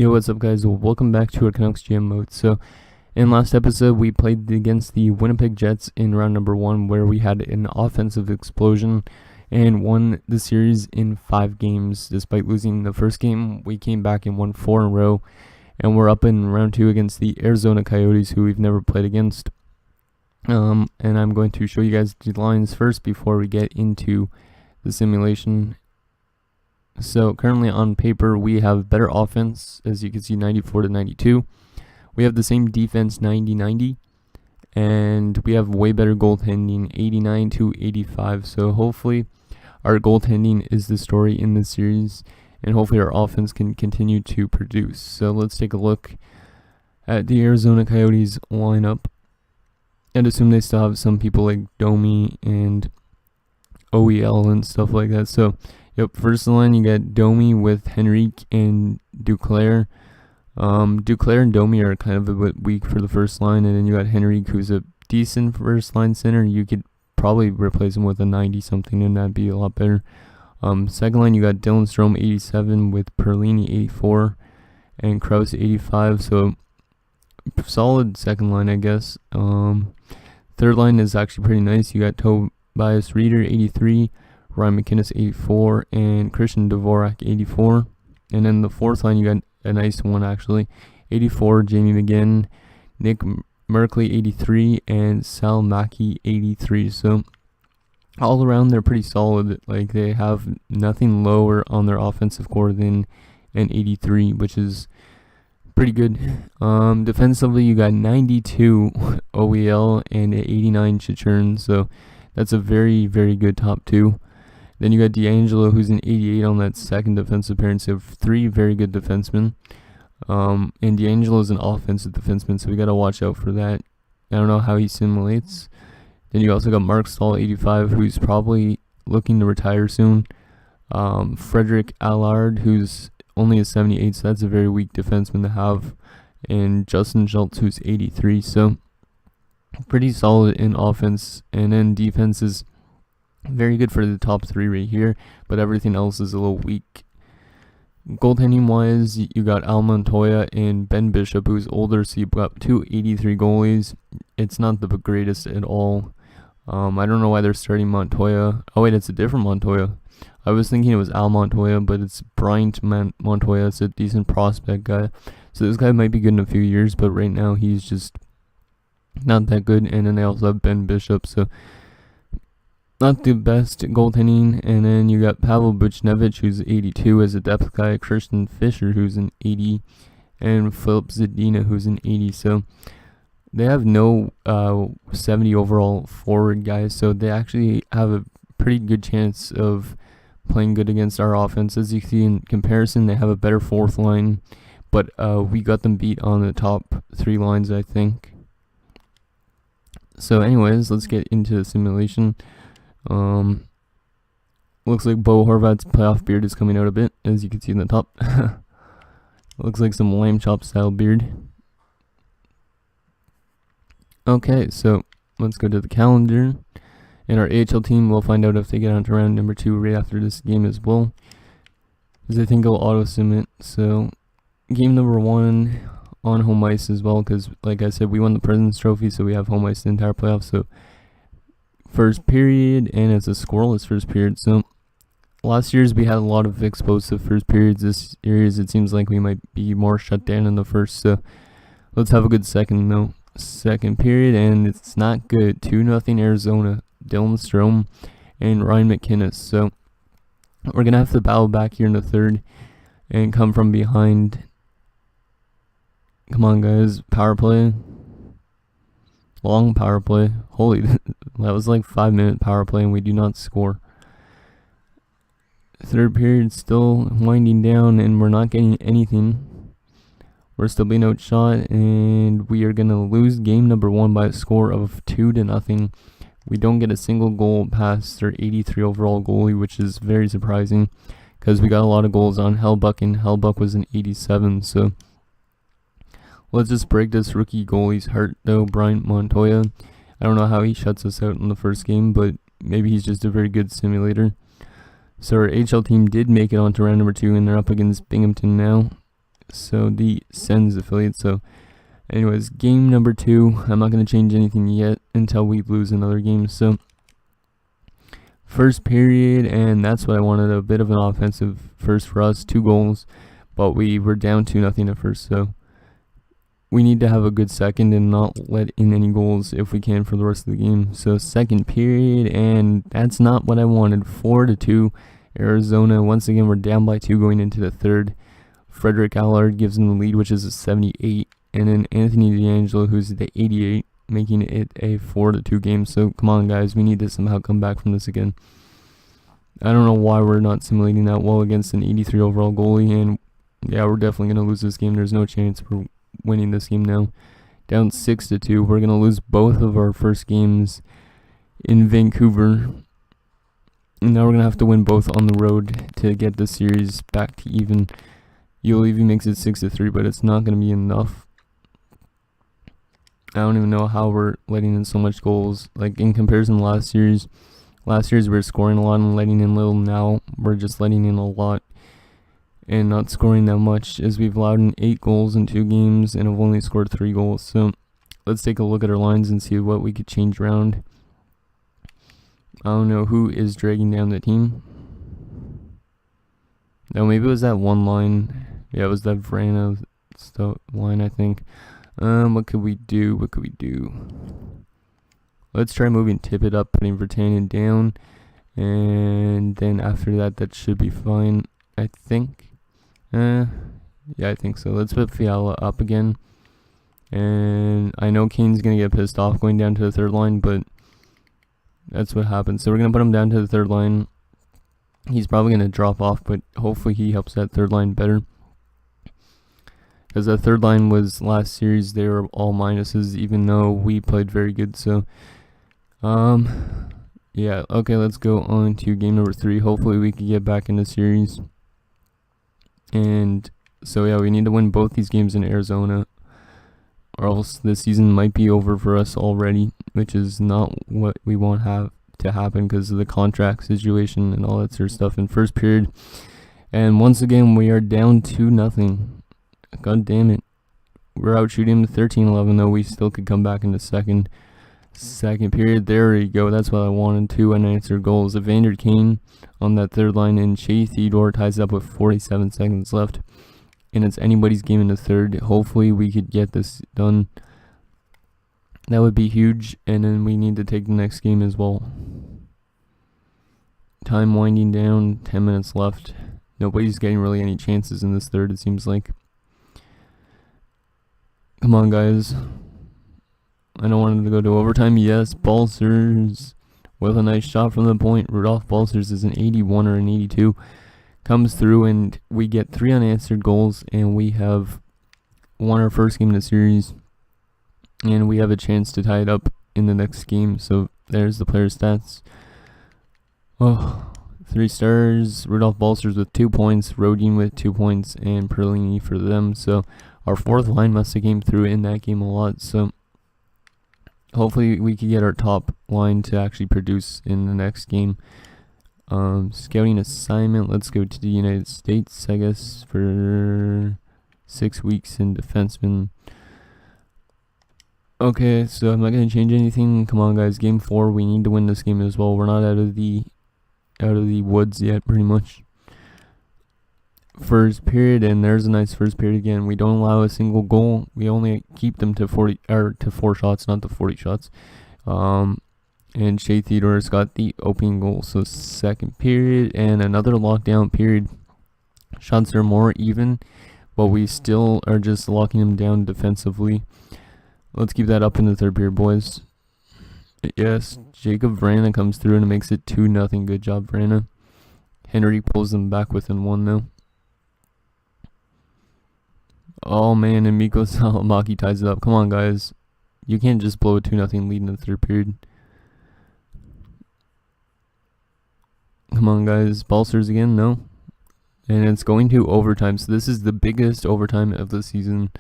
Yo, what's up, guys? Welcome back to our Canucks GM mode. So, in last episode, we played against the Winnipeg Jets in round number 1, where we had an offensive explosion and won the series in 5 games. Despite losing the first game, we came back and won 4 in a row, and we're up in round 2 against the Arizona Coyotes, who we've never played against. And I'm going to show you guys the lines first before we get into the simulation. So currently on paper, we have better offense, as you can see, 94-92. We have the same defense, 90-90. And we have way better goaltending, 89-85. So hopefully our goaltending is the story in this series, and hopefully our offense can continue to produce. So let's take a look at the Arizona Coyotes lineup. I'd assume they still have some people like Domi and OEL and stuff like that. So yep, first line you got Domi with Henrique and Duclair. Duclair and Domi are kind of a bit weak for the first line, and then you got Henrique, who's a decent first line center. You could probably replace him with a 90 something, and that'd be a lot better. Second line you got Dylan Strome 87 with Perlini 84 and Krause 85. So solid second line, I guess. Third line is actually pretty nice. You got Tobias Reeder 83. Ryan McInnes 84 and Christian Dvorak 84. And then the fourth line, you got a nice one actually, 84 Jamie McGinn, Nick Merkley 83, and Sal Mackey 83. So all around they're pretty solid. Like, they have nothing lower on their offensive core than an 83, which is pretty good. Defensively you got 92 OEL and 89 Chichurn, so that's a very, very good top two. Then you got D'Angelo, who's an 88 on that second defensive pair, so 3 very good defensemen. And D'Angelo is an offensive defenseman, so we got to watch out for that. I don't know how he simulates. Then you also got Mark Stahl, 85, who's probably looking to retire soon. Frederick Allard, who's only a 78, so that's a very weak defenseman to have. And Justin Schultz, who's 83, so pretty solid in offense. And then defense is very good for the top 3 right here, but everything else is a little weak. Goaltending wise, you got Al Montoya and Ben Bishop, who's older, so you've got 2 83 goalies. It's not the greatest at all. I don't know why they're starting Montoya. Oh wait, it's a different Montoya. I was thinking it was Al Montoya, but it's Bryant Montoya. It's a decent prospect guy, so this guy might be good in a few years, but right now he's just not that good. And then they also have Ben Bishop, so not the best goaltending. And then you got Pavel Buchnevich, who's 82 as a depth guy, Christian Fischer, who's an 80, and Philip Zadina, who's an 80. So they have no 70 overall forward guys, so they actually have a pretty good chance of playing good against our offense. As you see in comparison, they have a better fourth line, but we got them beat on the top 3 lines, I think. So anyways, let's get into the simulation. Looks like Bo Horvat's playoff beard is coming out a bit, as you can see in the top. Looks like some lamb chop style beard. Okay, so let's go to the calendar. And our AHL team, we'll find out if they get on to round number 2 right after this game as well, because I think it'll auto sim it. So game number 1 on home ice as well, because like I said, we won the President's Trophy, so we have home ice the entire playoff. So first period, and it's a scoreless first period. So last year's we had a lot of explosive first periods. This series it seems like we might be more shut down in the first. So let's have a good second though. Second period, and it's not good. 2-0 Arizona. Dylan Strome and Ryan McInnes. So we're gonna have to battle back here in the third and come from behind. Come on, guys. Power play. Long power play. Holy, that was like 5-minute power play, and we do not score. Third period still winding down, and we're not getting anything. We're still being outshot, and we are gonna lose game number 1 by a score of 2-0. We don't get a single goal past their 83 overall goalie, which is very surprising, because we got a lot of goals on Hellbuck, and Hellbuck was an 87. So let's just break this rookie goalie's heart, though, Bryant Montoya. I don't know how he shuts us out in the first game, but maybe he's just a very good simulator. So our HL team did make it on to round number 2, and they're up against Binghamton now. So the Sens affiliate. So anyways, game number 2. I'm not going to change anything yet until we lose another game. So first period, and that's what I wanted, a bit of an offensive first for us, 2 goals, but we were down 2-0 at first, so we need to have a good second and not let in any goals if we can for the rest of the game. So second period, and that's not what I wanted. 4-2 Arizona. Once again, we're down by 2 going into the third. Frederick Allard gives them the lead, which is a 78, and then Anthony DeAngelo, who's the 88, making it a 4-2 game. So come on, guys, we need to somehow come back from this again. I don't know why we're not simulating that well against an 83 overall goalie, and yeah, we're definitely going to lose this game. There's no chance we're winning this game now. Down 6-2. We're going to lose both of our first games in Vancouver. And now we're going to have to win both on the road to get the series back to even. Ulevi makes it 6-3, but it's not going to be enough. I don't even know how we're letting in so much goals. Like, in comparison to last series we were scoring a lot and letting in little. Now we're just letting in a lot and not scoring that much, as we've allowed in 8 goals in 2 games and have only scored 3 goals. So let's take a look at our lines and see what we could change around. I don't know who is dragging down the team. No, maybe it was that one line. Yeah, it was that Vrana line, I think. What could we do? Let's try moving Tippett up, putting Virtanen down. And then after that, that should be fine, I think. Yeah, I think so. Let's put Fiala up again. And I know Kane's going to get pissed off going down to the third line, but that's what happens. So we're going to put him down to the third line. He's probably going to drop off, but hopefully he helps that third line better. Because that third line was last series, they were all minuses, even though we played very good. So, yeah, okay, let's go on to game number 3. Hopefully we can get back in the series. And so, yeah, we need to win both these games in Arizona, or else the season might be over for us already, which is not what we want to happen because of the contract situation and all that sort of stuff in first period. And once again, we are down 2-0. God damn it. We're out shooting 13-11, though. We still could come back in the second period. There we go. That's what I wanted. 2 unanswered goals. Evander Kane on that third line, and Shea Theodore ties up with 47 seconds left. And it's anybody's game in the third. Hopefully we could get this done. That would be huge. And then we need to take the next game as well. Time winding down. 10 minutes left. Nobody's getting really any chances in this third, it seems like. Come on, guys. I don't want it to go to overtime. Yes, Balcers with a nice shot from the point. Rudolph Balcers is an 81 or an 82. Comes through, and we get 3 unanswered goals, and we have won our first game in the series. And we have a chance to tie it up in the next game. So there's the player stats. Oh, 3 stars. Rudolph Balcers with 2 points. Rodin with 2 points, and Perlini for them. So our fourth line must have came through in that game a lot. So hopefully we can get our top line to actually produce in the next game. Scouting assignment. Let's go to the United States, I guess, for 6 weeks in defenseman. Okay, so I'm not going to change anything. Come on, guys. Game 4. We need to win this game as well. We're not out of the woods yet, pretty much. First period, and there's a nice first period again. We don't allow a single goal. We only keep them to 4 shots, not to 40 shots. And Shea Theodore's got the opening goal. So second period and another lockdown period. Shots are more even, but we still are just locking them down defensively. Let's keep that up in the third period, boys. Yes, Jacob Vrana comes through and makes it 2-0. Good job, Vrana. Henry pulls them back within 1 though. Oh man, and Mikko Salamaki ties it up. Come on, guys. You can't just blow a 2-0 lead in the third period. Come on, guys. Balcers again? No. And it's going to overtime. So this is the biggest overtime of the season.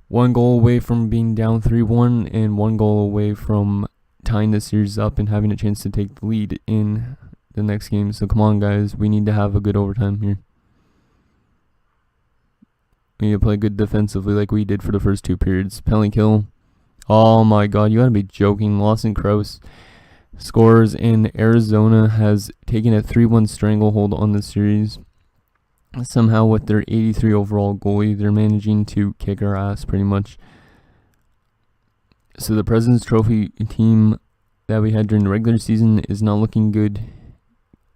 1 goal away from being down 3-1 and 1 goal away from tying the series up and having a chance to take the lead in the next game. So come on, guys. We need to have a good overtime here. We need to play good defensively like we did for the first 2 periods. Penalty kill. Oh my god, you gotta be joking. Lawson Krause scores, and Arizona has taken a 3-1 stranglehold on the series. Somehow with their 83 overall goalie, they're managing to kick our ass pretty much. So the President's Trophy team that we had during the regular season is not looking good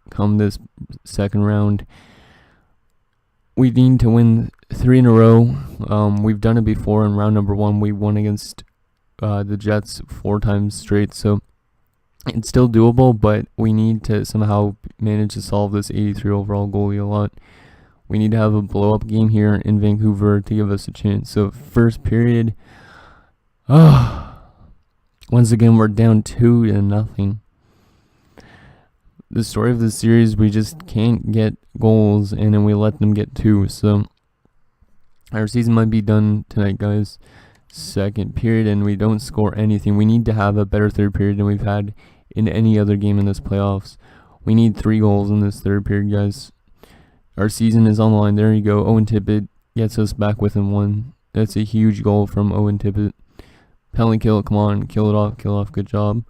come this second round. We need to win 3 in a row. We've done it before in round number 1. We won against the Jets 4 times straight, so it's still doable, but we need to somehow manage to solve this 83 overall goalie a lot. We need to have a blow-up game here in Vancouver to give us a chance. So first period, once again we're down 2-0. The story of this series, we just can't get goals, and then we let them get 2. So our season might be done tonight, guys. Second period, and we don't score anything. We need to have a better third period than we've had in any other game in this playoffs. We need 3 goals in this third period, guys. Our season is on the line. There you go. Owen Tippett gets us back within 1. That's a huge goal from Owen Tippett. Penalty kill. Come on. Kill it off. Kill it off. Good job.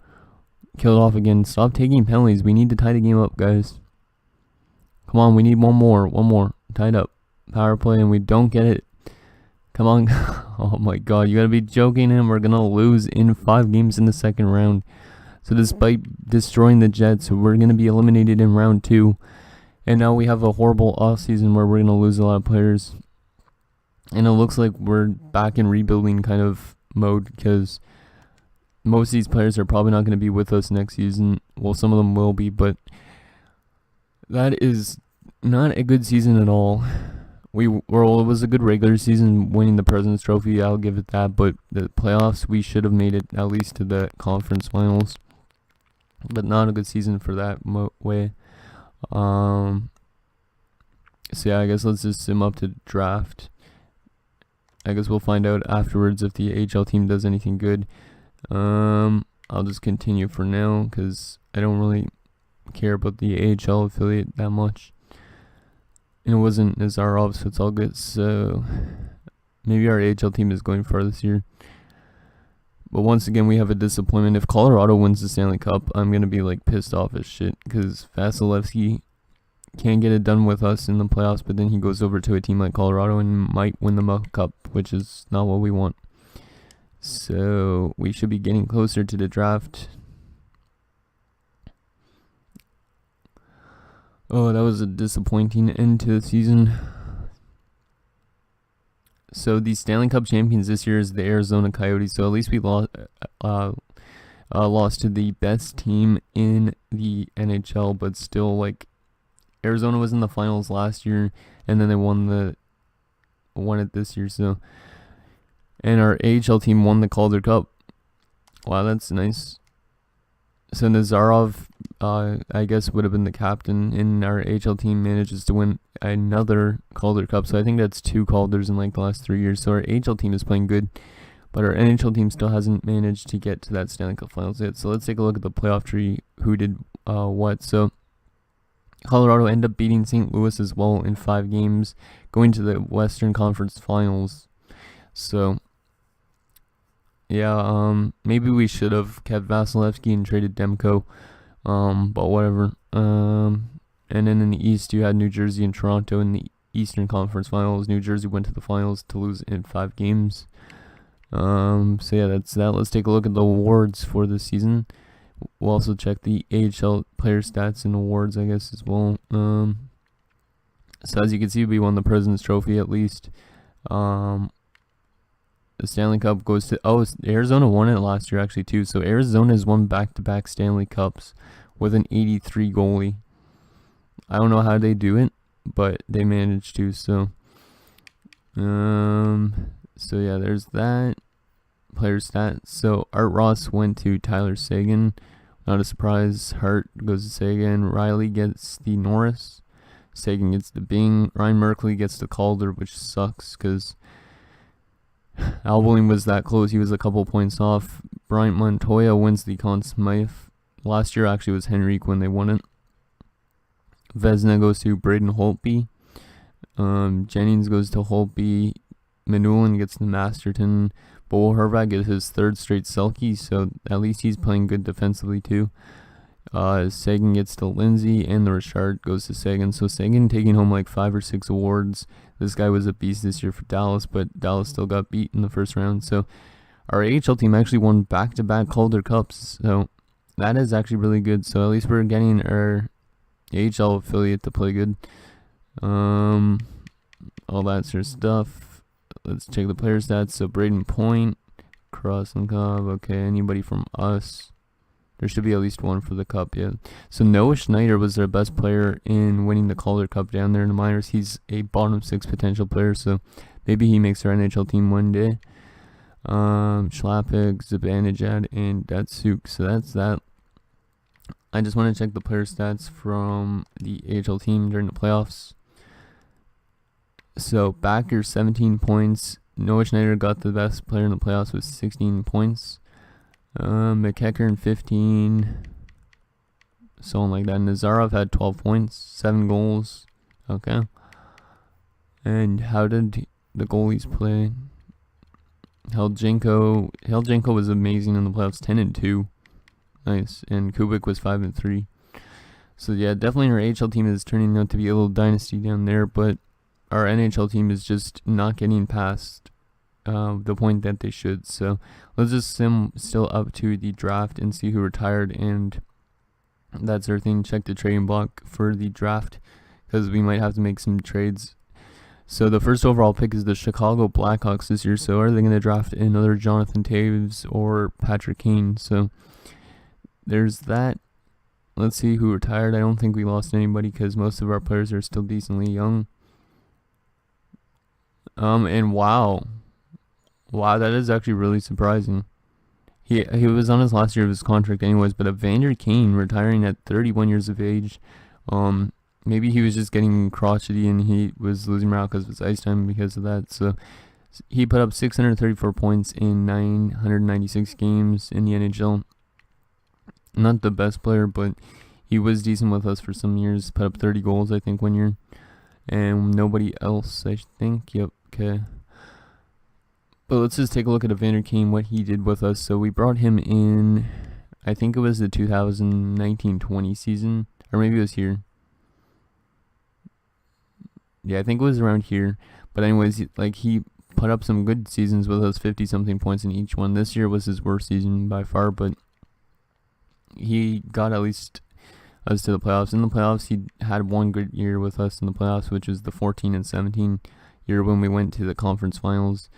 Kill it off again. Stop taking penalties. We need to tie the game up, guys. Come on. We need one more. One more. Tied up. Power play, and we don't get it. Come on. Oh my god. You gotta be joking, and we're gonna lose in 5 games in the second round. So despite destroying the Jets, we're gonna be eliminated in round 2. And now we have a horrible offseason where we're going to lose a lot of players. And it looks like we're back in rebuilding kind of mode, because most of these players are probably not going to be with us next season. Well, some of them will be, but that is not a good season at all. It was a good regular season, winning the President's Trophy, I'll give it that. But the playoffs, we should have made it at least to the conference finals. But not a good season for that way. So yeah, I guess let's just sim up to draft. I guess we'll find out afterwards if the AHL team does anything good. I'll just continue for now, because I don't really care about the AHL affiliate that much. And it wasn't Nazarov, so it's all good. So maybe our AHL team is going far this year. But once again, we have a disappointment. If Colorado wins the Stanley Cup, I'm going to be like pissed off as shit, because Vasilevsky can't get it done with us in the playoffs, but then he goes over to a team like Colorado and might win the Cup, which is not what we want. So we should be getting closer to the draft. Oh, that was a disappointing end to the season. So the Stanley Cup champions this year is the Arizona Coyotes. So at least we lost to the best team in the NHL, but still, like, Arizona was in the finals last year, and then they won it this year. So, and our AHL team won the Calder Cup. Wow, that's nice. So Nazarov, I guess, would have been the captain, and our AHL team manages to win another Calder Cup. So I think that's 2 Calders in like the last 3 years. So our AHL team is playing good, but our NHL team still hasn't managed to get to that Stanley Cup Finals yet. So let's take a look at the playoff tree, who did what. So Colorado ended up beating St. Louis as well in 5 games, going to the Western Conference Finals. So yeah, maybe we should have kept Vasilevsky and traded Demko, but whatever. And then in the East, you had New Jersey and Toronto in the Eastern Conference Finals. New Jersey went to the finals to lose in 5 games. So yeah, that's that. Let's take a look at the awards for this season. We'll also check the AHL player stats and awards, I guess, as well. So as you can see, we won the President's Trophy at least. The Stanley Cup goes to... Oh, Arizona won it last year, actually, too. So Arizona has won back-to-back Stanley Cups with an 83 goalie. I don't know how they do it, but they managed to. So yeah, there's that. Player stats. So Art Ross went to Tyler Seguin. Not a surprise. Hart goes to Seguin. Riley gets the Norris. Seguin gets the Bing. Ryan Merkley gets the Calder, which sucks because Alboin was that close. He was a couple points off. Bryant Montoya wins the Conn Smythe. Last year actually was Henrique when they won it. Vezina goes to Braden Holtby. Jennings goes to Holtby. Manulin gets to Masterton. Bo Horvat gets his third straight Selke, so at least he's playing good defensively too. Sagan gets to Lindsay, and the Richard goes to Sagan. So Sagan taking home like 5 or 6 awards. This guy was a beast this year for Dallas, but Dallas still got beat in the first round. So our AHL team actually won back-to-back Calder Cups. So that is actually really good. So at least we're getting our AHL affiliate to play good. All that sort of stuff. Let's check the player stats. So Braden Point, Cross and Cobb. Okay, anybody from us? There should be at least one for the cup, yeah. So Noah Schneider was their best player in winning the Calder Cup down there in the minors. He's a bottom 6 potential player, so maybe he makes our NHL team one day. Schlappick, Zibanejad, and Datsuk. So that's that. I just want to check the player stats from the AHL team during the playoffs. So Backer, 17 points. Noah Schneider got the best player in the playoffs with 16 points. McEachern 15, someone like that. Nazarov had 12 points, 7 goals. Okay. And how did the goalies play? Heljenko was amazing in the playoffs, 10-2. Nice. And Kubik was 5-3. So yeah, definitely our AHL team is turning out to be a little dynasty down there, but our NHL team is just not getting past the point that they should. So let's just still up to the draft and see who retired, and that's everything. Check the trading block for the draft because we might have to make some trades. So the first overall pick is the Chicago Blackhawks this year. So are they going to draft another Jonathan Taves or Patrick Kane? So there's that. Let's see who retired. I don't think we lost anybody because most of our players are still decently young. And wow, that is actually really surprising. He was on his last year of his contract anyways, but Evander Kane retiring at 31 years of age. Maybe he was just getting crotchety and he was losing morale because of his ice time because of that. So he put up 634 points in 996 games in the NHL. Not the best player, but he was decent with us for some years. Put up 30 goals, I think, one year. And nobody else, I think. Yep, okay. But let's just take a look at Evander Kane, what he did with us. So we brought him in, I think it was the 2019-20 season. Or maybe it was here. Yeah, I think it was around here. But anyways, he put up some good seasons with us, 50-something points in each one. This year was his worst season by far, but he got at least us to the playoffs. In the playoffs, he had one good year with us in the playoffs, which was the 14-17 year when we went to the conference finals.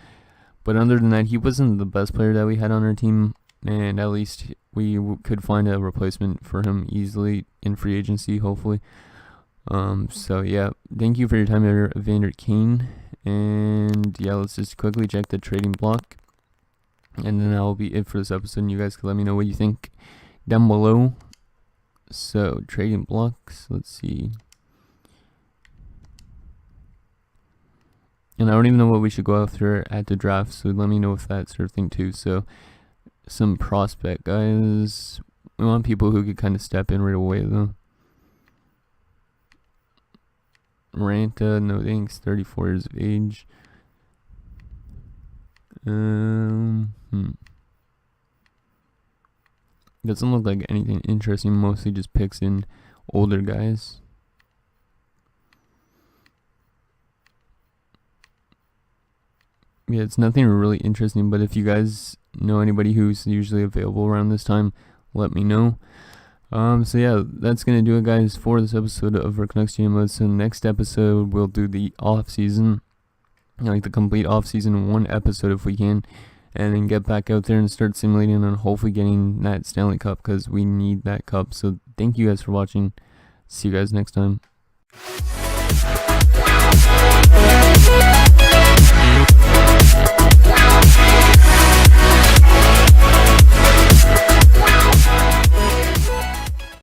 But other than that, he wasn't the best player that we had on our team, and at least we could find a replacement for him easily in free agency, hopefully. So yeah, thank you for your time there, Evander Kane. And yeah, let's just quickly check the trading block, and then that will be it for this episode. And you guys can let me know what you think down below. So trading blocks, let's see. And I don't even know what we should go after at the draft, so let me know if that sort of thing too. So some prospect guys. We want people who could kind of step in right away though. Ranta, no thanks, 34 years of age. Doesn't look like anything interesting, mostly just picks in older guys. Yeah, it's nothing really interesting, but if you guys know anybody who's usually available around this time, let me know. So yeah, that's going to do it, guys, for this episode of our Canucks GM Mode. So next episode, we'll do the off-season, like the complete off-season in one episode if we can, and then get back out there and start simulating and hopefully getting that Stanley Cup because we need that cup. So thank you guys for watching. See you guys next time.